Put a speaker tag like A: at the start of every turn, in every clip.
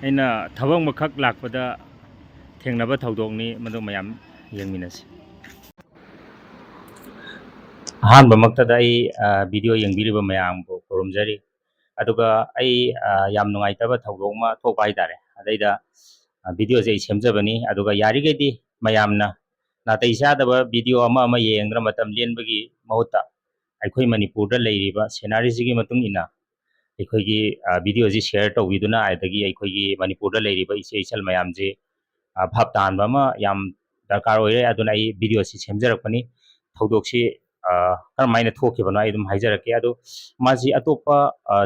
A: ꯑꯩꯅ ꯊꯕꯛ ꯑꯃꯈꯛ ꯂꯥꯛꯄꯗ ꯊꯦꯡꯅꯕ ꯊꯧꯗꯣꯛꯅꯤ ꯃꯗꯨ ꯃꯌꯥꯝ ꯌꯦꯡꯃꯤꯟꯅꯁꯤ꯫ ꯑꯍꯥꯟꯕꯃꯛꯇꯗ ꯑꯩ ꯚꯤꯗꯤꯑꯣ ꯌꯦꯡꯕꯤꯔꯤꯕ ꯃꯌꯥꯝꯕꯨ ꯈꯨꯔꯨꯝꯖꯔꯤ꯫ ꯑꯗꯨꯒ ꯑꯩ ꯌꯥꯝ ꯅꯨꯡꯉꯥꯏꯇꯕ ꯊꯧꯗꯣꯛ ꯑꯃ ꯊꯣꯛꯄ ꯍꯥꯏꯇꯥꯔꯦ꯫ ꯑꯗꯩꯗ ꯚꯤꯗꯤꯑꯣꯁꯦ ꯑꯩ ꯁꯦꯝꯖꯕꯅꯤ, ꯑꯗꯨꯒ ꯌꯥꯔꯤꯈꯩꯗꯤ ꯃꯌꯥꯝꯅ ꯅꯥꯇꯩ ꯆꯥꯗꯕ ꯚꯤꯗꯤꯑꯣ ꯑꯃ ꯌꯦꯡꯗꯅ ꯃꯇꯝ ꯂꯦꯟꯕꯒꯤ ꯃꯍꯨꯠꯇ ꯑꯩꯈꯣꯏ ꯃꯅꯤꯄꯨꯔꯗ ꯂꯩꯔꯤꯕ ꯁꯦꯅꯥꯔꯤꯁꯤꯒꯤ ꯃꯇꯨꯡ ꯏꯟꯅ ꯑꯩꯈꯣꯏꯒꯤ ꯚꯤꯗꯤꯑꯣꯁꯤ ꯁꯦꯌꯔ ꯇꯧꯕꯤꯗꯨꯅ ꯑꯗꯒꯤ ꯑꯩꯈꯣꯏꯒꯤ ꯃꯅꯤꯄꯨꯔꯗ ꯂꯩꯔꯤꯕ ꯏꯆꯦ ꯏꯆꯜ ꯃꯌꯥꯝꯁꯤ ꯚꯥꯞ ꯇꯥꯍꯟꯕ ꯑꯃ ꯌꯥꯝ ꯗꯔꯀꯥꯔ ꯑꯣꯏꯔꯦ꯫ ꯑꯗꯨꯅ ꯑꯩ ꯚꯤꯗꯤꯑꯣꯁꯤ ꯁꯦꯝꯖꯔꯛꯄꯅꯤ꯫ ꯊꯧꯗꯣꯛꯁꯤ ꯀꯔꯝꯍꯥꯏꯅ ꯊꯣꯛꯈꯤꯕꯅꯣ ꯑꯩ ꯑꯗꯨꯝ ꯍꯥꯏꯖꯔꯛꯀꯦ꯫ ꯑꯗꯣ ꯃꯥꯁꯤ ꯑꯇꯣꯞꯄ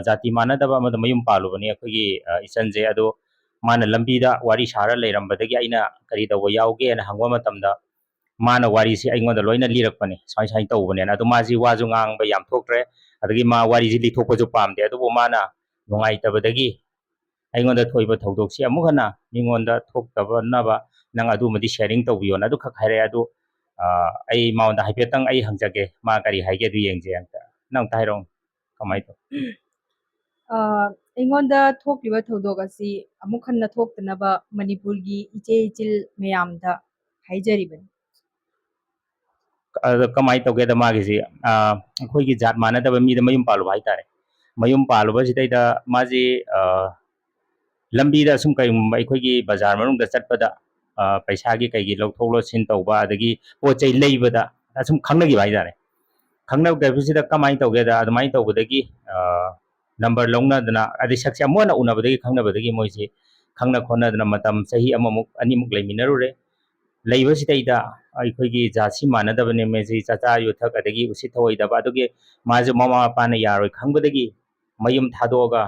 A: ꯖꯥꯇꯤ ꯃꯥꯟꯅꯗꯕ ꯑꯃꯗ ꯃꯌꯨꯝ ꯄꯥꯜꯂꯨꯕꯅꯤ ꯑꯩꯈꯣꯏꯒꯤ ꯏꯆꯟꯁꯦ꯫ ꯑꯗꯣ ꯃꯥꯅ ꯂꯝꯕꯤꯗ ꯋꯥꯔꯤ ꯁꯥꯔ ꯂꯩꯔꯝꯕꯗꯒꯤ ꯑꯩꯅ ꯀꯔꯤ ꯇꯧꯕ ꯌꯥꯎꯒꯦꯅ ꯍꯪꯕ ꯃꯇꯝꯗ ꯃꯥꯅ ꯋꯥꯔꯤꯁꯤ ꯑꯩꯉꯣꯟꯗ ꯂꯣꯏꯅ ꯂꯤꯔꯛꯄꯅꯤ, ꯁꯨꯃꯥꯏ ꯇꯧꯕꯅꯦꯅ꯫ ꯑꯗꯣ ꯃꯥꯁꯤ ꯋꯥꯁꯨ ꯉꯥꯡꯕ ꯌꯥꯝ ꯊꯣꯛꯇ꯭ꯔꯦ, ꯑꯗꯒꯤ ꯃꯥ ꯋꯥꯔꯤꯁꯤ ꯂꯤꯊꯣꯛꯄꯁꯨ ꯄꯥꯝꯗꯦ꯫ ꯑꯗꯨꯕꯨ ꯃꯥꯅ ꯅꯨꯡꯉꯥꯏꯇꯕꯗꯒꯤ ꯑꯩꯉꯣꯟꯗ ꯊꯣꯛꯏꯕ ꯊꯧꯗꯣꯛꯁꯤ ꯑꯃꯨꯛ ꯍꯟꯅ ꯃꯤꯉꯣꯟꯗ ꯊꯣꯛꯇꯕꯅꯕ ꯅꯪ ꯑꯗꯨꯃꯗꯤ ꯁꯦꯌꯔꯤꯡ ꯇꯧꯕꯤꯌꯣꯅ ꯑꯗꯨꯈꯛ ꯍꯥꯏꯔꯛꯑꯦ꯫ ꯑꯗꯨ ꯑꯩ ꯃꯉꯣꯟꯗ ꯍꯥꯏꯐꯦꯠꯇꯪ ꯑꯩ ꯍꯪꯖꯒꯦ, ꯃꯥ ꯀꯔꯤ ꯍꯥꯏꯒꯦ ꯑꯗꯨ ꯌꯦꯡꯁꯦ꯫ ꯅꯪ ꯑꯝꯇ ꯍꯥꯏꯔꯛꯑꯣ ꯀꯃꯥꯏꯅ ꯇꯧ?
B: ꯑꯩꯉꯣꯟꯗ ꯊꯣꯛꯂꯤꯕ ꯊꯧꯗꯣꯛ ꯑꯁꯤ ꯑꯃꯨꯛ ꯍꯟꯅ ꯊꯣꯛꯇꯅꯕ ꯃꯅꯤꯄꯨꯔꯒꯤ ꯏꯆꯦ ꯏꯆꯤꯜ ꯃꯌꯥꯝꯗ ꯍꯥꯏꯖꯔꯤꯕꯅꯤ꯫
A: ꯀꯃꯥꯏꯅ ꯇꯧꯒꯦꯗ ꯃꯥꯒꯤꯁꯤ ꯑꯩꯈꯣꯏꯒꯤ ꯖꯥꯠ ꯃꯥꯟꯅꯗꯕ ꯃꯤꯗ ꯃꯌꯨꯝ ꯄꯥꯜꯂꯨꯕ ꯍꯥꯏꯇꯥꯔꯦ꯫ ꯃꯌꯨꯝ ꯄꯥꯜꯂꯨꯕꯁꯤꯗꯩꯗ ꯃꯥꯁꯤ ꯂꯝꯕꯤꯗ ꯁꯨꯝ ꯀꯩꯒꯨꯝꯕ ꯑꯩꯈꯣꯏꯒꯤ ꯕꯖꯥꯔ ꯃꯅꯨꯡꯗ ꯆꯠꯄꯗ ꯄꯩꯁꯥꯒꯤ ꯀꯩꯒꯤ ꯂꯧꯊꯣꯛ ꯂꯧꯁꯤꯟ ꯇꯧꯕ, ꯑꯗꯒꯤ ꯄꯣꯠ ꯆꯩ ꯂꯩꯕꯗ ꯁꯨꯝ ꯈꯪꯅꯈꯤꯕ ꯍꯥꯏꯇꯥꯔꯦ꯫ ꯈꯪꯅꯕꯁꯤꯗ ꯀꯃꯥꯏꯅ ꯇꯧꯒꯦꯗ ꯑꯗꯨꯃꯥꯏꯅ ꯇꯧꯕꯗꯒꯤ ꯅꯝꯕꯔ ꯂꯧꯅꯗꯅ ꯑꯗꯩ ꯁꯛꯁꯦ ꯑꯃꯨꯛ ꯍꯟꯅ ꯎꯅꯕꯗꯒꯤ ꯈꯪꯅꯕꯗꯒꯤ ꯃꯣꯏꯁꯤ ꯈꯪꯅ ꯈꯣꯠꯅꯗꯅ ꯃꯇꯝ ꯆꯍꯤ ꯑꯃꯃꯨꯛ ꯑꯅꯤꯃꯨꯛ ꯂꯩꯃꯤꯟꯅꯔꯨꯔꯦ꯫ ꯂꯩꯕꯁꯤꯗꯩꯗ ꯑꯩꯈꯣꯏꯒꯤ ꯖꯥꯠꯁꯤ ꯃꯥꯟꯅꯗꯕꯅꯦ, ꯃꯦꯁꯤ ꯆꯥꯆꯥ ꯌꯨꯊꯛ ꯑꯗꯒꯤ ꯎꯁꯤꯠ ꯊꯑꯣꯏꯗꯕ, ꯑꯗꯨꯒꯤ ꯃꯥꯁꯨ ꯃꯃꯥ ꯃꯄꯥꯅ ꯌꯥꯔꯣꯏ ꯈꯪꯕꯗꯒꯤ ꯃꯌꯨꯝ ꯊꯥꯗꯣꯛꯑꯒ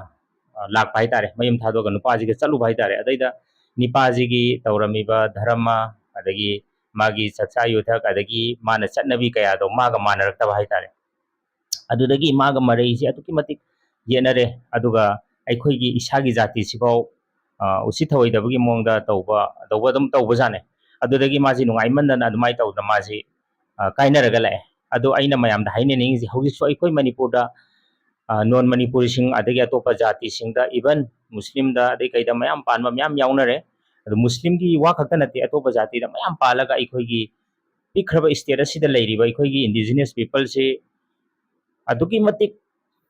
A: ꯂꯥꯛꯄ ꯍꯥꯏꯇꯥꯔꯦ꯫ ꯃꯌꯨꯝ ꯊꯥꯗꯣꯛꯑꯒ ꯅꯨꯄꯥꯁꯤꯒ ꯆꯠꯂꯨꯕ ꯍꯥꯏꯇꯥꯔꯦ꯫ ꯑꯗꯩꯗ ꯅꯨꯄꯥꯁꯤꯒꯤ ꯇꯧꯔꯝꯃꯤꯕ ꯙꯔꯃ, ꯑꯗꯒꯤ ꯃꯥꯒꯤ ꯆꯥꯆꯥ ꯌꯨꯊꯛ, ꯑꯗꯒꯤ ꯃꯥꯅ ꯆꯠꯅꯕꯤ ꯀꯌꯥꯗꯣ ꯃꯥꯒ ꯃꯥꯟꯅꯔꯛꯇꯕ ꯍꯥꯏꯇꯥꯔꯦ꯫ ꯑꯗꯨꯗꯒꯤ ꯃꯥꯒ ꯃꯔꯩꯁꯤ ꯑꯗꯨꯛꯀꯤ ꯃꯇꯤꯛ ꯌꯦꯠꯅꯔꯦ꯫ ꯑꯗꯨꯒ ꯑꯩꯈꯣꯏꯒꯤ ꯏꯁꯥꯒꯤ ꯖꯥꯇꯤꯁꯤꯐꯥꯎ ꯎꯁꯤꯠ ꯊꯑꯣꯏꯗꯕꯒꯤ ꯃꯑꯣꯡꯗ ꯑꯗꯨꯝ ꯇꯧꯕꯖꯥꯠꯅꯦ꯫ ꯑꯗꯨꯗꯒꯤ ꯃꯥꯁꯤ ꯅꯨꯡꯉꯥꯏꯃꯟꯗꯅ ꯑꯗꯨꯃꯥꯏꯅ ꯇꯧꯗꯅ ꯃꯥꯁꯤ ꯀꯥꯏꯅꯔꯒ ꯂꯥꯛꯑꯦ꯫ ꯑꯗꯣ ꯑꯩꯅ ꯃꯌꯥꯝꯗ ꯍꯥꯏꯅꯅꯤꯡꯉꯤꯁꯤ, ꯍꯧꯖꯤꯛꯁꯨ ꯑꯩꯈꯣꯏ ꯃꯅꯤꯄꯨꯔꯗ ꯅꯣꯟ ꯃꯅꯤꯄꯨꯔꯤꯁꯤꯡ ꯑꯗꯒꯤ ꯑꯇꯣꯞꯄ ꯖꯥꯇꯤꯁꯤꯡꯗ ꯏꯚꯟ ꯃꯨꯁꯂꯤꯝꯗ ꯑꯗꯩ ꯀꯩꯗ ꯃꯌꯥꯝ ꯄꯥꯟꯕ ꯃꯌꯥꯝ ꯌꯥꯎꯅꯔꯦ꯫ ꯑꯗꯣ ꯃꯨꯁꯂꯤꯝꯒꯤ ꯋꯥ ꯈꯛꯇ ꯅꯠꯇꯦ, ꯑꯇꯣꯞꯄ ꯖꯥꯇꯤꯗ ꯃꯌꯥꯝ ꯄꯥꯜꯂꯒ ꯑꯩꯈꯣꯏꯒꯤ ꯄꯤꯛꯈ꯭ꯔꯕ ꯏꯁꯇꯦꯠ ꯑꯁꯤꯗ ꯂꯩꯔꯤꯕ ꯑꯩꯈꯣꯏꯒꯤ ꯏꯟꯗꯤꯖꯤꯅꯁ ꯄꯤꯄꯜꯁꯤ ꯑꯗꯨꯛꯀꯤ ꯃꯇꯤꯛ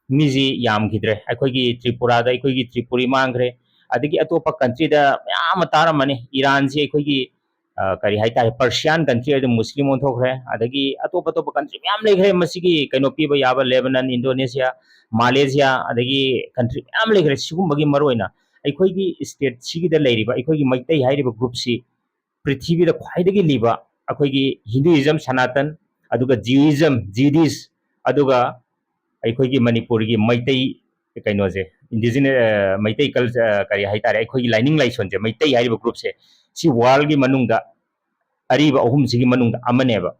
A: ꯃꯤꯁꯤ ꯌꯥꯝꯈꯤꯗ꯭ꯔꯦ꯫ ꯑꯩꯈꯣꯏꯒꯤ ꯇ꯭ꯔꯤꯄꯨꯔꯥꯗ ꯑꯩꯈꯣꯏꯒꯤ ꯇ꯭ꯔꯤꯄꯨꯔꯤ ꯃꯥꯡꯈ꯭ꯔꯦ, ꯑꯗꯒꯤ ꯑꯇꯣꯞꯄ ꯀꯟꯇ꯭ꯔꯤꯗ ꯃꯌꯥꯝ ꯑꯃ ꯇꯥꯔꯝꯃꯅꯤ꯫ ꯏꯔꯥꯟꯁꯤ ꯑꯩꯈꯣꯏꯒꯤ ꯀꯔꯤ ꯍꯥꯏꯇꯥꯔꯦ, ꯄꯔꯁꯤꯌꯥꯟ ꯀꯟꯇ꯭ꯔꯤ ꯑꯗꯨ ꯃꯨꯁꯂꯤꯝ ꯑꯣꯟꯊꯣꯛꯈ꯭ꯔꯦ꯫ ꯑꯗꯒꯤ ꯑꯇꯣꯞꯄ ꯀꯟꯇ꯭ꯔꯤ ꯃꯌꯥꯝ ꯂꯩꯈ꯭ꯔꯦ ꯃꯁꯤꯒꯤ ꯀꯩꯅꯣ ꯄꯤꯕ ꯌꯥꯕ, ꯂꯦꯕꯅꯟ, ꯏꯟꯗꯣꯅꯦꯁꯤꯌꯥ, ꯃꯥꯂꯦꯁꯤꯌꯥ, ꯑꯗꯒꯤ ꯀꯟꯇ꯭ꯔꯤ ꯃꯌꯥꯝ ꯂꯩꯈ꯭ꯔꯦ꯫ ꯁꯤꯒꯨꯝꯕꯒꯤ ꯃꯔꯨꯑꯣꯏꯅ ꯑꯩꯈꯣꯏꯒꯤ ꯏꯁꯇꯦꯠꯁꯤꯒꯤꯗ ꯂꯩꯔꯤꯕ ꯑꯩꯈꯣꯏꯒꯤ ꯃꯩꯇꯩ ꯍꯥꯏꯔꯤꯕ ꯒ꯭ꯔꯨꯞꯁꯤ ꯄ꯭ꯔꯤꯊꯤꯕꯤꯗ ꯈ꯭ꯋꯥꯏꯗꯒꯤ ꯂꯤꯕ ꯑꯩꯈꯣꯏꯒꯤ ꯍꯤꯟꯗꯨꯏꯖꯝ ꯁꯅꯥꯇꯟ, ꯑꯗꯨꯒ ꯖꯤꯌꯨꯏꯖꯝ ꯖꯤꯗꯤꯁ, ꯑꯗꯨꯒ ꯑꯩꯈꯣꯏꯒꯤ ꯃꯅꯤꯄꯨꯔꯒꯤ ꯃꯩꯇꯩ ꯀꯩꯅꯣꯁꯦ ꯏꯟꯗꯤꯖꯤꯅꯁ ꯃꯩꯇꯩ ꯀꯔꯤ ꯍꯥꯏꯇꯥꯔꯦ, ꯑꯩꯈꯣꯏꯒꯤ ꯂꯥꯏꯅꯤꯡ ꯂꯥꯏꯁꯣꯟꯁꯦ ꯃꯩꯇꯩ ꯍꯥꯏꯔꯤꯕ ꯒ꯭ꯔꯨꯞꯁꯦ ꯁꯤ ꯋꯥꯔꯜꯒꯤ ꯃꯅꯨꯡꯗ ꯑꯔꯤꯕ ꯑꯍꯨꯝꯁꯤꯒꯤ ꯃꯅꯨꯡꯗ ꯑꯃꯅꯦꯕ꯫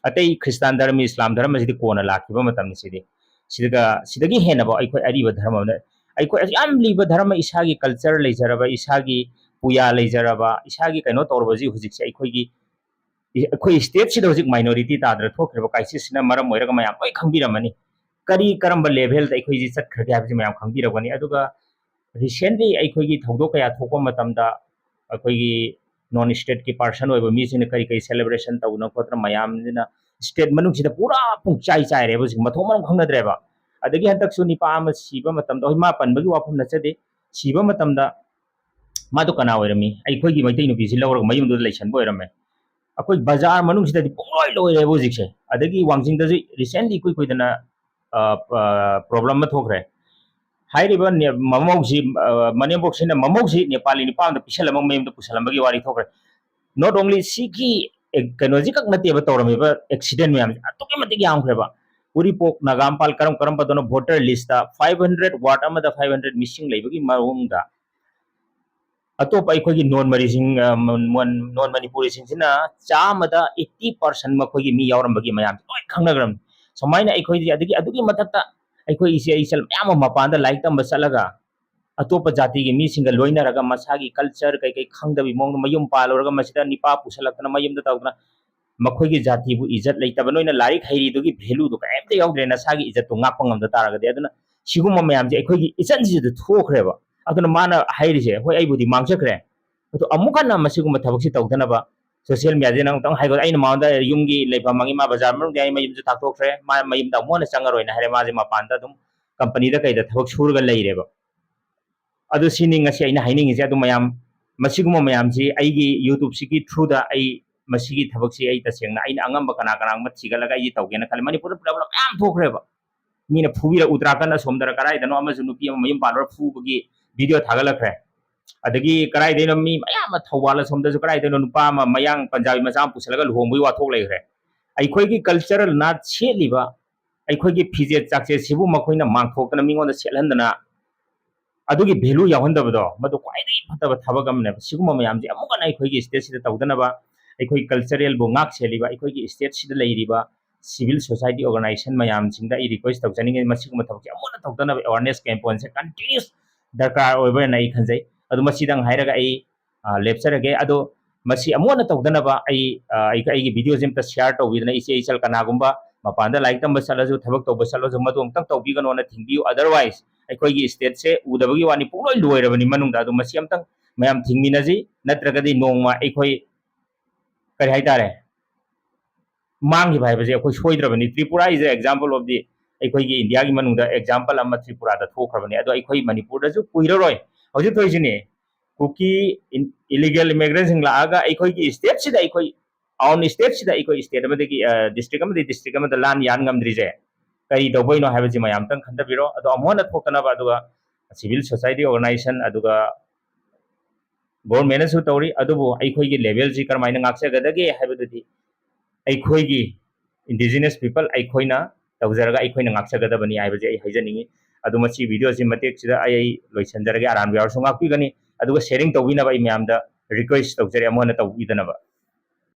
A: ꯑꯇꯩ ꯈ꯭ꯔꯤꯁꯇꯥꯟ ꯙꯔꯃ, ꯏꯁꯂꯥꯝ ꯙꯔꯃꯁꯤꯗꯤ ꯀꯣꯟꯅ ꯂꯥꯛꯈꯤꯕ ꯃꯇꯝꯅꯤ꯫ ꯁꯤꯗꯒꯤ ꯍꯦꯟꯅꯕ ꯑꯩꯈꯣꯏ ꯑꯔꯤꯕ ꯙꯔꯃ ꯑꯩꯈꯣꯏ ꯌꯥꯝ ꯂꯤꯕ ꯙꯔꯃ, ꯏꯁꯥꯒꯤ ꯀꯜꯆꯔ ꯂꯩꯖꯔꯕ, ꯏꯁꯥꯒꯤ ꯄꯨꯌꯥ ꯂꯩꯖꯔꯕ, ꯏꯁꯥꯒꯤ ꯀꯩꯅꯣ ꯇꯧꯔꯕꯁꯤ ꯍꯧꯖꯤꯛꯁꯦ ꯑꯩꯈꯣই ꯁ꯭ꯇꯦꯠꯁꯤꯗ ꯍꯧꯖꯤꯛ ꯃꯥꯏꯅꯣꯔꯤꯇꯤ ꯇꯥꯗꯅ ꯊꯣꯛꯈ꯭ꯔꯤꯕ ꯀ꯭ꯔꯥꯏꯁꯤꯁꯁꯤꯅ ꯃꯔꯝ ꯑꯣꯏꯔꯒ ꯃꯌꯥꯝ ꯂꯣꯏ ꯈꯪꯕꯤꯔꯝꯃꯅꯤ꯫ ꯀꯔꯝꯕ ꯂꯦꯚꯦꯜꯗ ꯑꯩꯈꯣꯏꯁꯤ ꯆꯠꯈ꯭ꯔꯒꯦ ꯍꯥꯏꯕꯁꯤ ꯃꯌꯥꯝ ꯈꯪꯕꯤꯔꯝꯒꯅꯤ꯫ ꯑꯗꯨꯒ ꯔꯤꯁꯦꯟꯠꯂꯤ ꯑꯩꯈꯣꯏꯒꯤ ꯊꯧꯗꯣꯛ ꯀꯌꯥ ꯊꯣꯛꯄ ꯃꯇꯝꯗ ꯑꯩꯈꯣꯏꯒꯤ ꯅꯣꯟ ꯁ꯭ꯇꯦꯠꯀꯤ ꯄꯥꯔꯁꯟ ꯑꯣꯏꯕ ꯃꯤꯁꯤꯡꯅ ꯀꯔꯤ ꯁꯦꯂꯦꯕ꯭ꯔꯦꯁꯟ ꯇꯧꯗꯅ ꯈꯣꯠꯇꯅ ꯃꯌꯥꯝꯁꯤꯅ ꯁ꯭ꯇꯦꯠ ꯃꯅꯨꯡꯁꯤꯗ ꯄꯨꯔꯥ ꯄꯨꯡꯆꯥꯏ ꯆꯥꯏꯔꯦꯕ, ꯍꯧꯖꯤꯛ ꯃꯊꯣꯡ ꯃꯔꯝ ꯈꯪꯅꯗ꯭ꯔꯦꯕ꯫ ꯑꯗꯒꯤ ꯍꯟꯗꯛꯁꯨ ꯅꯤꯄꯥ ꯑꯃ ꯁꯤꯕ ꯃꯇꯝꯗ, ꯍꯣꯏ ꯃꯥ ꯄꯟꯕꯒꯤ ꯋꯥꯐꯝ ꯅꯠꯆꯗꯦ, ꯁꯤꯕ ꯃꯇꯝꯗ ꯃꯥꯗꯣ ꯀꯅꯥ ꯑꯣꯏꯔꯝꯃꯤ? ꯑꯩꯈꯣꯏꯒꯤ ꯃꯩꯇꯩ ꯅꯨꯄꯤꯁꯤ ꯂꯧꯔꯒ ꯃꯌꯨꯝꯗꯨꯗ ꯂꯩꯁꯟꯕ ꯑꯣꯏꯔꯝꯃꯦ꯫ ꯑꯩꯈꯣꯏ ꯕꯖꯥꯔ ꯃꯅꯨꯡꯁꯤꯗꯗꯤ ꯄꯨꯡꯂꯣꯏ ꯂꯣꯏꯔꯦꯕ ꯍꯧꯖꯤꯛꯁꯦ꯫ ꯑꯗꯒꯤ ꯋꯥꯡꯖꯤꯡꯗꯁꯨ ꯔꯤꯁꯦꯟꯠꯂꯤ ꯏꯀꯨꯏ ꯀꯨꯏꯗꯅ ꯄ꯭ꯔꯣꯕ꯭ꯂꯦꯝ ꯑꯃ ꯊꯣꯛꯈ꯭ꯔꯦ꯫ ꯍꯥꯏꯔꯤꯕ ꯃꯃꯧꯁꯤ ꯃꯅꯦꯝꯕꯣꯛꯁꯤꯅ ꯃꯃꯧꯁꯤ ꯅꯦꯄꯥꯂꯤ ꯅꯨꯄꯥ ꯑꯃꯗ ꯄꯤꯁꯜꯂꯝꯃꯒ ꯃꯌꯨꯝꯗ ꯄꯨꯁꯜꯂꯝꯕꯒꯤ ꯋꯥꯔꯤ ꯊꯣꯛꯈ꯭ꯔꯦ꯫ ꯅꯣꯠ ꯑꯣꯡꯂꯤ ꯁꯤꯒꯤ ꯀꯩꯅꯣꯁꯤ ꯈꯛ ꯅꯠꯇꯦꯕ ꯇꯧꯔꯝꯃꯤꯕ ꯑꯦꯛꯁꯤꯗꯦꯟ ꯃꯌꯥꯝꯁꯦ ꯑꯗꯨꯛꯀꯤ ꯃꯇꯤꯛ ꯌꯥꯝꯈ꯭ꯔꯦꯕ꯫ ꯎꯔꯤꯄꯣꯛ ꯅꯥꯒꯥꯝꯄꯥꯜ ꯀꯔꯝꯕꯗꯅꯣ ꯚꯣꯇꯔ ꯂꯤꯁꯇ 500 ꯋꯥꯔꯗ ꯑꯃꯗ 500 ꯃꯤꯁꯤꯡ ꯂꯩꯕꯒꯤ ꯃꯑꯣꯡꯗ ꯑꯇꯣꯞꯄ ꯑꯩꯈꯣꯏꯒꯤ ꯅꯣꯟ ꯃꯅꯤꯄꯨꯔꯤꯁꯤꯡꯁꯤꯅ ꯆꯥꯝꯃꯗ 80% ꯃꯈꯣꯏꯒꯤ ꯃꯤ ꯌꯥꯎꯔꯝꯕꯒꯤ ꯃꯌꯥꯝꯁꯦ ꯂꯣꯏ ꯈꯪꯅꯈ꯭ꯔꯕꯅꯤ꯫ ꯁꯨꯃꯥꯏꯅ ꯑꯩꯈꯣꯏꯁꯦ ꯑꯗꯨꯒꯤ ꯃꯊꯛꯇ ꯑꯩꯈꯣꯏ ꯏꯆꯦ ꯏꯆꯜ ꯃꯌꯥꯝ ꯑꯃ ꯃꯄꯥꯟꯗ ꯂꯥꯏꯔꯤꯛ ꯇꯝꯕ ꯆꯠꯂꯒ ꯑꯇꯣꯞꯄ ꯖꯥꯇꯤꯒꯤ ꯃꯤꯁꯤꯡꯒ ꯂꯣꯏꯅꯔꯒ ꯃꯁꯥꯒꯤ ꯀꯜꯆꯔ ꯀꯩ ꯈꯪꯗꯕꯤ ꯃꯑꯣꯡꯗ ꯃꯌꯨꯝ ꯄꯥꯜꯂꯨꯔꯒ ꯃꯁꯤꯗ ꯅꯤꯄꯥ ꯄꯨꯁꯜꯂꯛꯇꯅ ꯃꯌꯨꯝꯗ ꯇꯧꯗꯅ ꯃꯈꯣꯏꯒꯤ ꯖꯥꯇꯤꯕꯨ ꯏꯖꯠ ꯂꯩꯇꯕ, ꯅꯣꯏꯅ ꯂꯥꯏꯔꯤꯛ ꯍꯩꯔꯤꯗꯨꯒꯤ ꯚꯦꯂꯨꯗꯨ ꯀꯔꯤꯝꯇ ꯌꯥꯎꯗ꯭ꯔꯦ ꯅꯁꯥꯒꯤ ꯏꯖꯠꯇꯨ ꯉꯥꯛꯄ ꯉꯝꯗ ꯇꯥꯔꯒꯗꯤ꯫ ꯑꯗꯨꯅ ꯁꯤꯒꯨꯝꯕ ꯃꯌꯥꯝꯁꯦ ꯑꯩꯈꯣꯏꯒꯤ ꯏꯆꯟꯁꯤꯗ ꯊꯣꯛꯈ꯭ꯔꯦꯕ꯫ ꯑꯗꯨꯅ ꯃꯥꯅ ꯍꯥꯏꯔꯤꯁꯦ ꯍꯣꯏ ꯑꯩꯕꯨꯗꯤ ꯃꯥꯡꯖꯈ꯭ꯔꯦ ꯑꯗꯣ ꯑꯃꯨꯛ ꯍꯟꯅ ꯃꯁꯤꯒꯨꯝꯕ ꯊꯕꯛꯁꯤ ꯇꯧꯗꯅꯕ ꯁꯣꯁꯤꯌꯦꯜ ꯃꯤडिꯌꯥꯗ ꯑꯃꯨꯛꯇꯪ ꯍꯥꯏꯒꯣ ꯑꯩꯅ ꯃꯉꯣꯟꯗ ꯌꯨꯝꯒꯤ ꯂꯩꯐꯝ ꯃꯥꯡꯉꯤ ꯃꯥ ꯕꯖꯥꯔ ꯃꯅꯨꯡꯗ ꯑꯩ ꯃꯌꯨꯝꯁꯨ ꯇꯥꯛꯊꯣꯛꯈ꯭ꯔꯦ ꯃꯥ ꯃꯌꯨꯝꯗ ꯑꯃꯨꯛ ꯍꯟꯅ ꯆꯪꯉꯔꯣꯏꯅ ꯍꯥꯏꯔꯦ ꯃꯥꯁꯦ ꯃꯄꯥꯟꯗ ꯑꯗꯨꯝ ꯀꯝꯄꯅꯤꯗ ꯀꯩꯗ ꯊꯕꯛ ꯁꯨꯔꯒ ꯂꯩꯔꯦꯕ ꯑꯗꯨ ꯁꯤꯅꯤ ꯉꯁꯤ ꯑꯩꯅ ꯍꯥꯏꯅꯤꯡꯉꯤꯁꯦ ꯑꯗꯨ ꯃꯌꯥꯝ ꯃꯁꯤꯒꯨꯝꯕ ꯃꯌꯥꯝꯁꯤ ꯑꯩꯒꯤ ꯌꯨꯇ꯭ꯌꯨꯕꯁꯤꯒꯤ ꯊ꯭ꯔꯨꯗ ꯑꯩ ꯃꯁꯤꯒꯤ ꯊꯕꯛꯁꯤ ꯑꯩ ꯇꯁꯦꯡꯅ ꯑꯩꯅ ꯑꯉꯝꯕ ꯀꯅꯥ ꯀꯅꯥꯒꯨꯝꯕ ꯊꯤꯒꯠꯂꯒ ꯑꯩ ꯇꯧꯒꯦꯅ ꯈꯜꯂꯦ ꯃꯅꯤꯄꯨꯔꯗ ꯄꯨꯂꯞ ꯃꯌꯥꯝ ꯊꯣꯛꯈ꯭ꯔꯦꯕ ꯃꯤꯅ ꯐꯨꯕꯤꯔ ꯎꯇ꯭ꯔꯥꯈꯟꯗ ꯁꯣꯝꯗꯔ ꯀꯔꯥꯏꯗꯅꯣ ꯑꯃꯁꯨ ꯅꯨꯄꯤ ꯑꯃ ꯃꯌꯨꯝ ꯄꯥꯜꯂꯒ ꯐꯨꯕꯒꯤ ꯚꯤꯗꯤꯑꯣ ꯊꯥꯒꯠꯂꯛꯈ꯭रे ꯑꯗꯒꯤ ꯀꯔꯥꯏꯗꯩꯅꯣ ꯃꯤ ꯃꯌꯥꯝ ꯑꯃ ꯊꯧꯕꯥꯜ ꯑꯁꯣꯝꯗꯁꯨ ꯀꯔꯥꯏꯗꯩꯅꯣ ꯅꯨꯄꯥ ꯑꯃ ꯃꯌꯥꯡ ꯄꯟꯖꯥꯕꯤ ꯃꯆꯥ ꯑꯃ ꯄꯨꯁꯜꯂꯒ ꯂꯨꯍꯣꯡꯕꯒꯤ ꯋꯥꯊꯣꯛ ꯂꯩꯈ꯭रे ꯑꯩꯈꯣꯏꯒꯤ ꯀꯜꯆꯔꯦꯜ ꯅꯥꯠ ꯁꯦꯠꯂꯤꯕ ꯑꯩꯈꯣꯏꯒꯤ ꯐꯤꯖꯦꯠ ꯆꯥꯛꯆꯦꯠꯁꯤꯕꯨ ꯃꯈꯣꯏꯅ ꯃꯥꯡꯊꯣꯛꯇꯅ ꯃꯤꯉꯣꯟꯗ ꯁꯦꯠꯍꯟꯗꯅ ꯑꯗꯨꯒꯤ ꯚꯦꯂꯨ ꯌꯥꯎꯍꯟꯗꯕꯗꯣ ꯃꯗꯨ ꯈ꯭ꯋꯥꯏꯗꯒꯤ ꯐꯠꯇꯕ ꯊꯕꯛ ꯑꯃꯅꯦꯕ ꯁꯤꯒꯨꯝꯕ ꯃꯌꯥꯝꯁꯦ ꯑꯃꯨꯛ ꯍꯟꯅ ꯑꯩꯈꯣꯏꯒꯤ ꯁ꯭ꯇꯦꯠꯁꯤꯗ ꯇꯧꯗꯅꯕ ꯑꯩꯈꯣꯏ ꯀꯜꯆꯔꯦꯜꯕꯨ ꯉꯥꯛ ꯁꯦꯜꯂꯤꯕ ꯑꯩꯈꯣꯏꯒꯤ ꯁ꯭ꯇꯦꯠꯁꯤꯗ ꯂꯩꯔꯤꯕ ꯁꯤꯚꯤꯜ ꯁꯣꯁꯥꯏꯇꯤ ꯑꯣꯔꯒꯅꯥꯏꯖꯦꯁꯟ ꯃꯌꯥꯝꯁꯤꯡꯗ ꯑꯩ ꯔꯤꯀ꯭ꯋꯦꯁ ꯇꯧꯖꯅꯤꯡꯉꯤ ꯃꯁꯤꯒꯨꯝꯕ ꯊꯕꯛꯁꯦ ꯑꯃꯨꯛ ꯍꯟꯅ ꯇꯧꯗꯅꯕ ꯑꯦꯋꯥꯔꯅꯦꯁ ꯀꯦꯝꯄꯦꯟꯁꯦ ꯀꯟꯇꯤꯅ꯭ꯌꯨꯁ ꯗꯔꯀꯥꯔ ꯑꯣꯏꯕꯅ ꯑꯩ ꯈꯟꯖꯩ ꯑꯗꯨ ꯃꯁꯤꯗꯪ ꯍꯥꯏꯔꯒ ꯑꯩ ꯂꯦꯞꯆꯔꯒꯦ ꯑꯗꯣ ꯃꯁꯤ ꯑꯃꯨꯛ ꯍꯟꯅ ꯇꯧꯗꯅꯕ ꯑꯩꯒꯤ ꯚꯤꯗꯤꯑꯣꯁꯦ ꯑꯝꯇ ꯁꯤꯌꯥꯔ ꯇꯧꯕꯤꯗꯅ ꯏꯆꯦ ꯏꯆꯜ ꯀꯅꯥꯒꯨꯝꯕ ꯃꯄꯥꯟꯗ ꯂꯥꯏꯔꯤꯛ ꯇꯝꯕ ꯆꯠꯂꯁꯨ ꯊꯕꯛ ꯇꯧꯕ ꯆꯠꯂꯁꯨ ꯃꯗꯨ ꯑꯃꯨꯛꯇꯪ ꯇꯧꯕꯤꯒꯅꯣꯅ ꯊꯤꯡꯕꯤꯌꯨ ꯑꯗꯔꯋꯥꯏꯁ ꯑꯩꯈꯣꯏꯒꯤ ꯁ꯭ꯇꯦꯠꯁꯦ ꯎꯗꯕꯒꯤ ꯋꯥꯅꯤ ꯄꯨꯡꯂꯣꯏ ꯂꯣꯏꯔꯕꯅꯤ ꯃꯅꯨꯡꯗ ꯑꯗꯣ ꯃꯁꯤ ꯑꯝꯇꯪ ꯃꯌꯥꯝ ꯊꯤꯡꯃꯤꯟꯅꯁꯤ ꯅꯠꯇ꯭ꯔꯒꯗꯤ ꯅꯣꯡꯃ ꯑꯩꯈꯣꯏ ꯀꯔꯤ ꯍꯥꯏꯇꯥꯔꯦ ꯃꯥꯡꯈꯤꯕ ꯍꯥꯏꯕꯁꯦ ꯑꯩꯈꯣꯏ ꯁꯣꯏꯗ꯭ꯔꯕꯅꯤ ꯇ꯭ꯔꯤꯄꯨꯔꯥ ꯏज ꯑꯦꯛꯖꯥꯝꯄꯜ ꯑꯣꯐ ꯗꯤ ꯑꯩꯈꯣꯏꯒꯤ ꯏꯟꯗꯤꯌꯥꯒꯤ ꯃꯅꯨꯡꯗ ꯑꯦꯛꯖꯥꯝꯄꯜ ꯑꯃ ꯇ꯭ꯔꯤꯄꯨꯔꯥꯗ ꯊꯣꯛꯈ꯭ꯔꯕꯅꯤ ꯑꯗꯣ ꯑꯩꯈꯣꯏ ꯃꯅꯤꯄꯨꯔꯗꯁꯨ ꯀꯨꯏꯔꯔꯣꯏ ꯍꯧꯖꯤꯛ ꯊꯣꯛꯏꯁꯤꯅꯤ ꯀꯨꯀꯤ ꯏꯂꯤꯒꯦꯜ ꯏꯃꯤꯒ꯭ꯔꯦꯟꯁꯤꯡ ꯂꯥꯛꯑꯒ ꯑꯩꯈꯣꯏꯒꯤ ꯁ꯭ꯇꯦꯠꯁꯤꯗ ꯑꯩꯈꯣꯏ ꯑꯥꯎꯟ ꯁ꯭ꯇꯦꯠꯁꯤꯗ ꯑꯩꯈꯣꯏ ꯁ꯭ꯇꯦꯠ ꯑꯃꯗꯒꯤ ꯗꯤꯁꯇ꯭ꯔꯤꯛ ꯑꯃꯗꯒꯤ ꯗꯤꯁꯇ꯭ꯔꯤꯛ ꯑꯃꯗ ꯂꯥꯟ ꯌꯥꯟ ꯉꯝꯗ꯭ꯔꯤꯁꯦ ꯀꯔꯤ ꯇꯧꯕꯩꯅꯣ ꯍꯥꯏꯕꯁꯤ ꯃꯌꯥꯝ ꯑꯝꯇꯪ ꯈꯟꯊꯕꯤꯔꯣ ꯑꯗꯣ ꯑꯃꯨꯛ ꯍꯟꯅ ꯊꯣꯛꯇꯅꯕ ꯑꯗꯨꯒ ꯁꯤꯚꯤꯜ ꯁꯣꯁꯥꯏꯇꯤ ꯑꯣꯔꯒꯅꯥꯏꯖꯦꯁꯟ ꯑꯗꯨꯒ ꯒꯣꯔꯃꯦꯟꯅꯁꯨ ꯇꯧꯔꯤ ꯑꯗꯨꯕꯨ ꯑꯩꯈꯣꯏꯒꯤ ꯂꯦꯚꯦꯜꯁꯤ ꯀꯔꯝꯍꯥꯏꯅ ꯉꯥꯛꯆꯒꯗꯒꯦ ꯍꯥꯏꯕꯗꯨꯗꯤ ꯑꯩꯈꯣꯏꯒꯤ ꯏꯟꯗꯤꯖꯤꯅꯁ ꯄꯤꯄꯜ ꯑꯩꯈꯣꯏꯅ ꯇꯧꯖꯔꯒ ꯑꯩꯈꯣꯏꯅ ꯉꯥꯛꯆꯒꯗꯕꯅꯤ ꯍꯥꯏꯕꯁꯦ ꯑꯩ ꯍꯥꯏꯖꯅꯤꯡꯉꯤ ꯑꯗꯨ ꯃꯁꯤ ꯚꯤꯗꯤꯑꯣꯁꯤ ꯃꯇꯦꯛꯁꯤꯗ ꯑꯩ ꯂꯣꯏꯁꯤꯟꯖꯔꯒꯦ ꯑꯔꯥꯟꯕ ꯌꯥꯎꯔꯁꯨ ꯉꯥꯛꯄꯤꯒꯅꯤ ꯑꯗꯨꯒ ꯁꯦꯌꯔꯤꯡ ꯇꯧꯕꯤꯅꯕ ꯑꯩ ꯃꯌꯥꯝꯗ ꯔꯤꯀ꯭ꯋꯦꯁ ꯇꯧꯖꯔꯤ ꯑꯃꯨꯛ ꯍꯟꯅ ꯇꯧꯕꯤꯗꯅꯕ